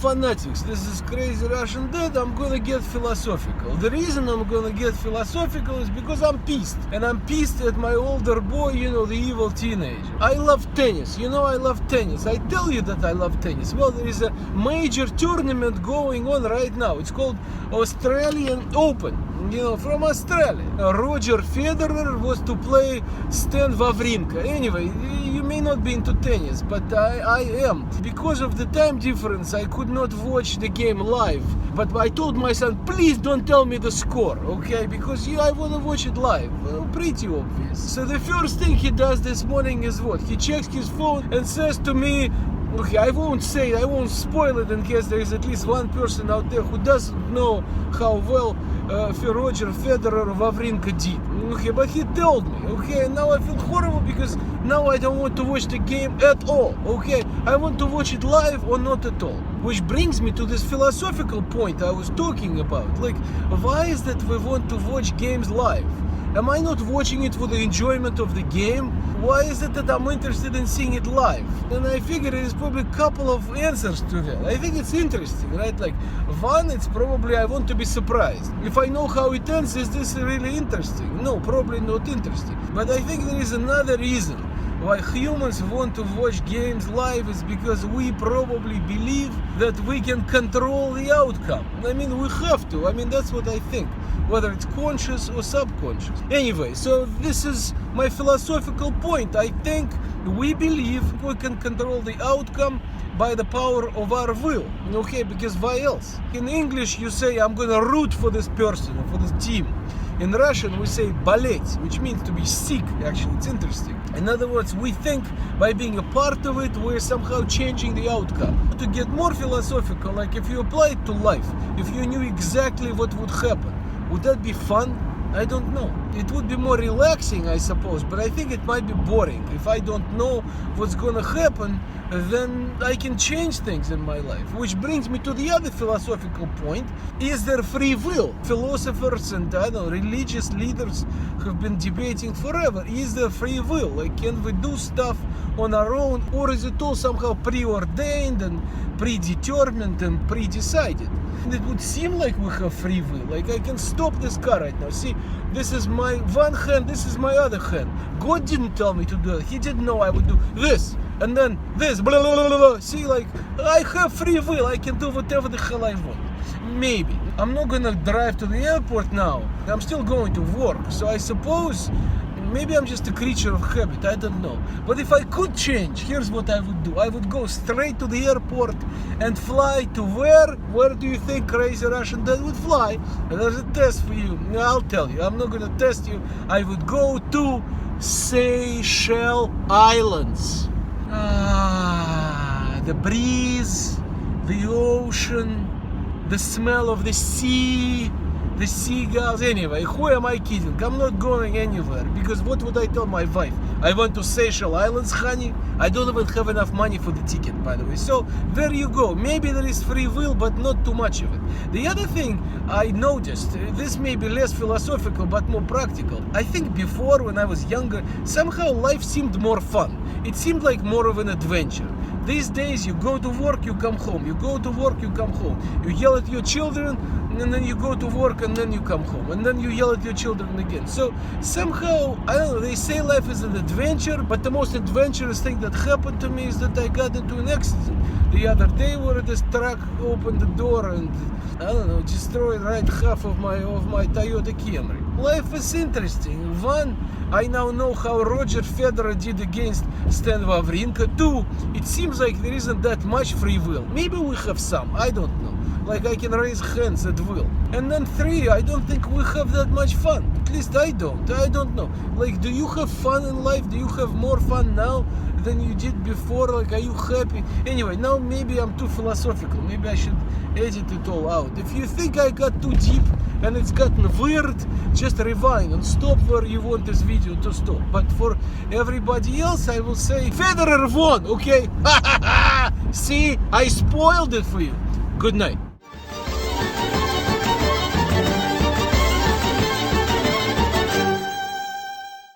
phonetics, this is crazy Russian dad, I'm gonna get philosophical. The reason I'm gonna get philosophical is because I'm pissed. And I'm pissed at my older boy, the evil teenager. I love tennis, I love tennis. I tell you that I love tennis. Well, there is a major tournament going on right now. It's called Australian Open. From Australia. Roger Federer was to play Stan Wawrinka. Anyway, you may not be into tennis, but I am. Because of the time difference, I could not watch the game live. But I told my son, please don't tell me the score, okay? Because I want to watch it live. Well, pretty obvious. So the first thing he does this morning is what? He checks his phone and says to me, okay, I won't spoil it in case there is at least one person out there who doesn't know how well Roger Federer Wawrinka did. Okay, but he told me, okay, and now I feel horrible because now I don't want to watch the game at all, okay? I want to watch it live or not at all. Which brings me to this philosophical point I was talking about. Like, why is that we want to watch games live? Am I not watching it for the enjoyment of the game? Why is it that I'm interested in seeing it live? And I figure there's probably a couple of answers to that. I think it's interesting, right? Like, one, it's probably I want to be surprised. If I know how it ends, is this really interesting? No, probably not interesting. But I think there is another reason why humans want to watch games live is because we probably believe that we can control the outcome. I mean, we have to. I mean, that's what I think, whether it's conscious or subconscious. Anyway, so this is my philosophical point. I think we believe we can control the outcome by the power of our will. Okay, because why else? In English, you say, I'm gonna root for this person or for this team. In Russian, we say болеть, which means to be sick. Actually, it's interesting. In other words, we think by being a part of it, we're somehow changing the outcome. To get more philosophical, like if you apply it to life, if you knew exactly what would happen, would that be fun? I don't know. It would be more relaxing, I suppose, but I think it might be boring. If I don't know what's gonna happen, then I can change things in my life. Which brings me to the other philosophical point. Is there free will? Philosophers and religious leaders have been debating forever. Is there free will? Like, can we do stuff on our own, or is it all somehow preordained and predetermined and predecided? It would seem like we have free will. Like, I can stop this car right now. See, this is my one hand, this is my other hand. God didn't tell me to do it. He didn't know I would do this and then this. Blah, blah, blah, blah. See, like, I have free will. I can do whatever the hell I want. Maybe. I'm not gonna drive to the airport now. I'm still going to work. So I suppose maybe I'm just a creature of habit, I don't know. But if I could change, here's what I would do. I would go straight to the airport and fly to where? Where do you think crazy Russian dad would fly? There's a test for you. I'll tell you. I'm not gonna test you. I would go to Seychelles Islands. The breeze, the ocean, the smell of the sea, the seagulls. Anyway, who am I kidding? I'm not going anywhere, because what would I tell my wife? I went to Seychelles Islands, honey. I don't even have enough money for the ticket, by the way. So there you go. Maybe there is free will, but not too much of it. The other thing I noticed, this may be less philosophical but more practical. I think before, when I was younger, somehow life seemed more fun. It seemed like more of an adventure. These days, you go to work, you come home. You go to work, you come home. You yell at your children, and then you go to work, and then you come home. And then you yell at your children again. So somehow, I don't know, they say life is an adventure, but the most adventurous thing that happened to me is that I got into an accident the other day where this truck opened the door and, I don't know, destroyed right half of my Toyota Camry. Life is interesting. One, I now know how Roger Federer did against Stan Wawrinka. Two, it seems like there isn't that much free will. Maybe we have some, I don't know. Like, I can raise hands at will. And then three, I don't think we have that much fun. At least I don't know. Like, do you have fun in life? Do you have more fun now than you did before? Like, are you happy? Anyway, now maybe I'm too philosophical. Maybe I should edit it all out. If you think I got too deep and it's gotten weird, just rewind and stop where you want this video to stop. But for everybody else, I will say Federer won, okay? See, I spoiled it for you. Good night.